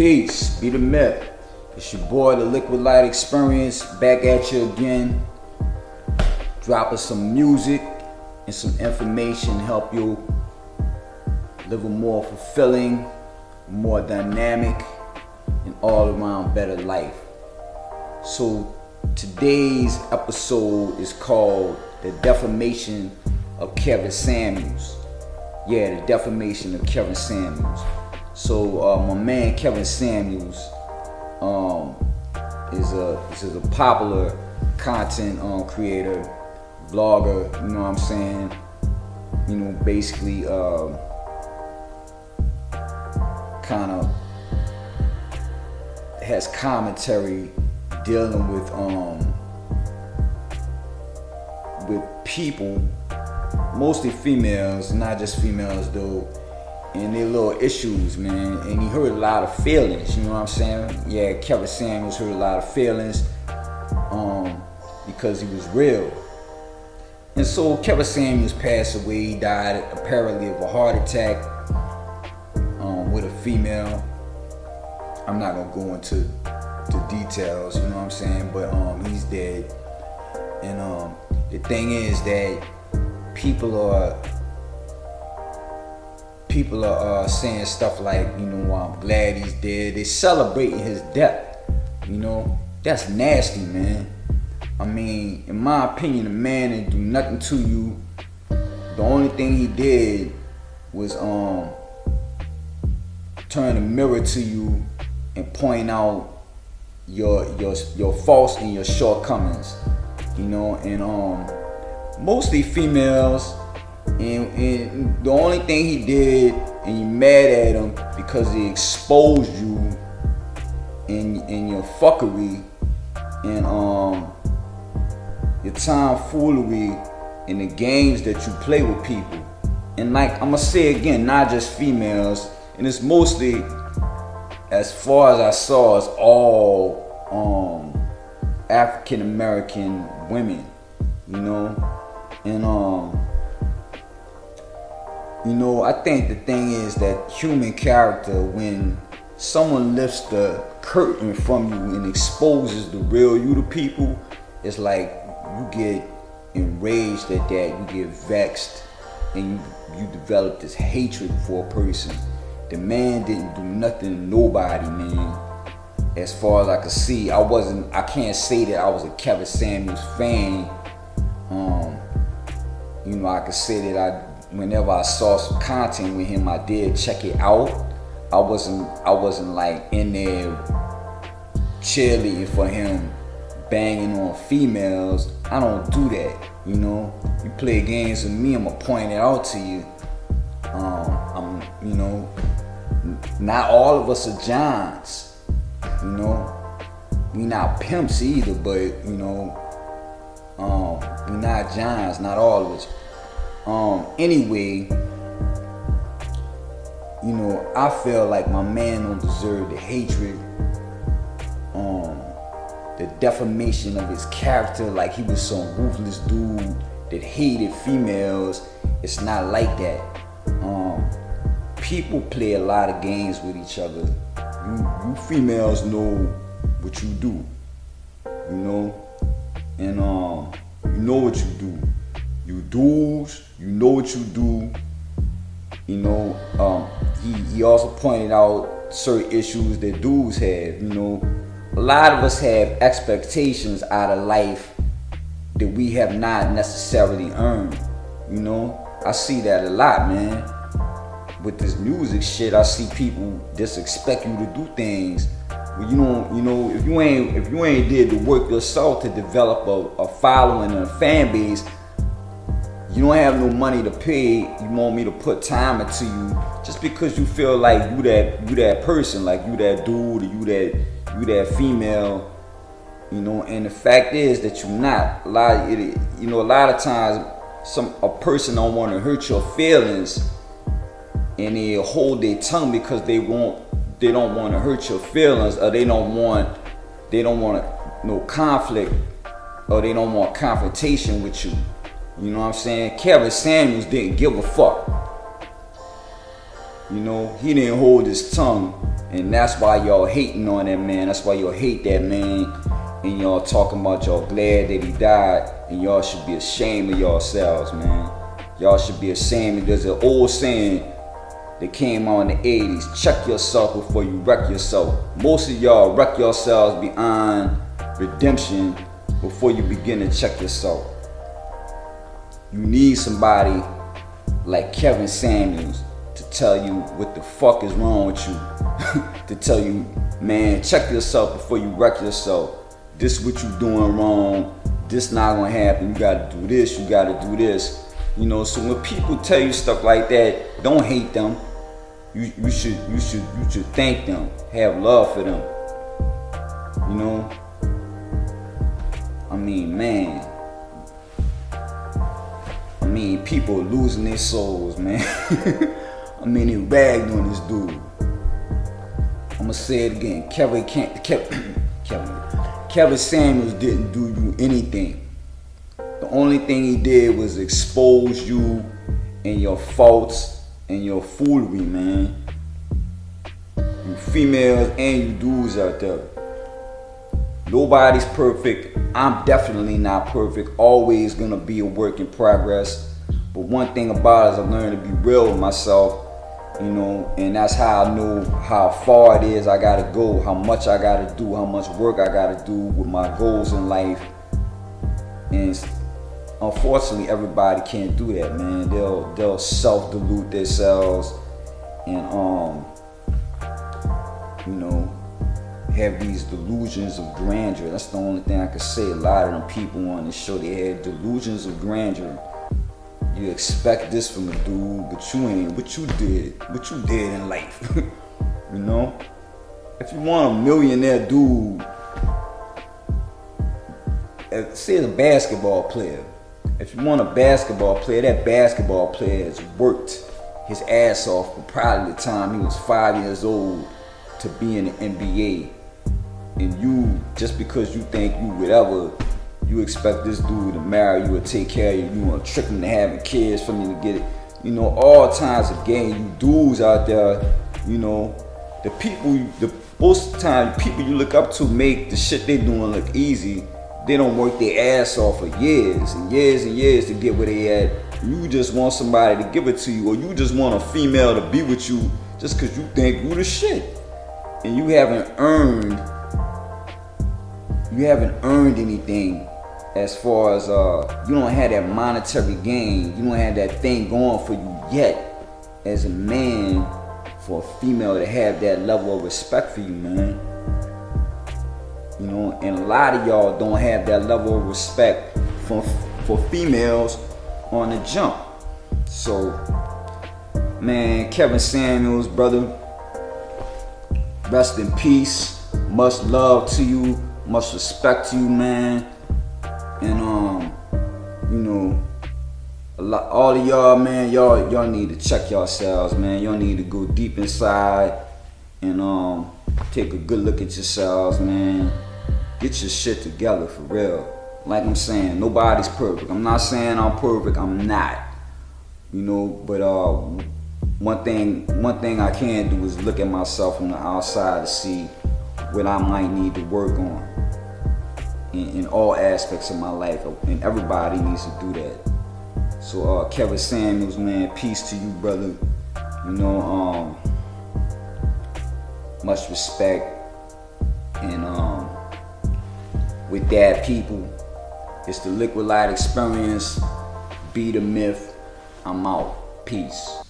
Peace, be the myth. It's your boy, the Liquid Light Experience, back at you again. Dropping some music and some information to help you live a more fulfilling, more dynamic, and all around better life. So today's episode is called The Defamation of Kevin Samuels. Yeah, the defamation of Kevin Samuels. So my man Kevin Samuels is a popular content creator, vlogger, you know what I'm saying? You know, basically kind of has commentary dealing with people, mostly females, not just females though, and their little issues, man. And he hurt a lot of feelings, you know what I'm saying? Yeah, Kevin Samuels hurt a lot of feelings because he was real. And so Kevin Samuels passed away. He died apparently of a heart attack with a female. I'm not gonna go into the details, you know what I'm saying? But he's dead. And the thing is that people are saying stuff like, you know, I'm glad he's dead. They're celebrating his death. You know, that's nasty, man. I mean, in my opinion, the man didn't do nothing to you. The only thing he did was turn a mirror to you and point out your faults and your shortcomings. You know, and mostly females. And the only thing he did, and you mad at him because he exposed you in your fuckery and your tomfoolery and the games that you play with people. And like I'm gonna say again, not just females, and it's mostly, as far as I saw, it's all African American women, you know, and you know, I think the thing is that human character, when someone lifts the curtain from you and exposes the real you to people, it's like you get enraged at that, you get vexed, and you develop this hatred for a person. The man didn't do nothing to nobody, man. As far as I could see, I can't say that I was a Kevin Samuels fan. You know, I could say that whenever I saw some content with him, I did check it out. I wasn't like in there cheerleading for him, banging on females. I don't do that, you know. You play games with me, I'ma point it out to you. You know, not all of us are Johns, you know. We not pimps either, but you know, we not Johns, not all of us. Anyway, you know, I feel like my man don't deserve the hatred, the defamation of his character, like he was some ruthless dude that hated females. It's not like that. People play a lot of games with each other. You females know what you do, you know, and you know what you do. You dudes, you know what you do. You know, he also pointed out certain issues that dudes have. You know, a lot of us have expectations out of life that we have not necessarily earned. You know, I see that a lot, man. With this music shit, I see people just expect you to do things. You know, if you ain't did the work yourself to develop a following and a fan base, you don't have no money to pay. You want me to put time into you just because you feel like you that person, like you that dude, or you that female, you know. And the fact is that you're not. A lot of times, a person don't want to hurt your feelings, and they hold their tongue because they don't want to hurt your feelings, or they don't want no conflict, or they don't want confrontation with you. You know what I'm saying? Kevin Samuels didn't give a fuck. You know, he didn't hold his tongue And that's why y'all hating on that man. That's why y'all hate that man. And y'all talking about y'all glad that he died. And y'all should be ashamed of yourselves, man. Y'all should be ashamed. There's an old saying that came out in the 80s. Check yourself before you wreck yourself. Most of y'all wreck yourselves beyond redemption before you begin to check yourself. You need somebody like Kevin Samuels to tell you what the fuck is wrong with you. To tell you, man, check yourself before you wreck yourself. This what you doing wrong. This not gonna happen. You gotta do this. You gotta do this. You know. So when people tell you stuff like that, don't hate them. You should thank them. Have love for them. You know. I mean, man. I mean, people are losing their souls, man. I mean, they ragged on this dude. I'ma say it again. Kevin Samuels didn't do you anything. The only thing he did was expose you and your faults and your foolery, man. You females and you dudes out there. Nobody's perfect. I'm definitely not perfect. Always gonna be a work in progress. But one thing about it is I learned to be real with myself, you know, and that's how I know how far it is I gotta go, how much I gotta do, how much work I gotta do with my goals in life. And unfortunately, everybody can't do that, man. They'll self-delude themselves and you know, have these delusions of grandeur. That's the only thing I could say. A lot of them people on the show, they had delusions of grandeur. You expect this from a dude, but you ain't. What you did in life. You know? If you want a millionaire dude, say it's a basketball player. If you want a basketball player, that basketball player has worked his ass off from probably the time he was 5 years old to be in the NBA. And you, just because you think you whatever, you expect this dude to marry you or take care of you. You want to trick him to having kids from you to get it. You know, all times of game. You dudes out there, you know, most of the time, people you look up to make the shit they doing look easy. They don't work their ass off for years and years and years to get where they at. You just want somebody to give it to you, or you just want a female to be with you just because you think you the shit. And you haven't earned anything as far as you don't have that monetary gain. You don't have that thing going for you yet as a man for a female to have that level of respect for you, man. You know, and a lot of y'all don't have that level of respect for females on the jump. So, man, Kevin Samuels, brother, rest in peace. Much love to you. Much respect to you, man. And you know, all of y'all, man, y'all need to check yourselves, man. Y'all need to go deep inside and take a good look at yourselves, man. Get your shit together for real. Like I'm saying, nobody's perfect. I'm not saying I'm perfect. I'm not. You know, but one thing I can do is look at myself from the outside to see what I might need to work on in all aspects of my life, and everybody needs to do that. So Kevin Samuels, man, peace to you, brother. You know, much respect, and with that, people, it's the Liquid Light Experience. Be the myth. I'm out. Peace.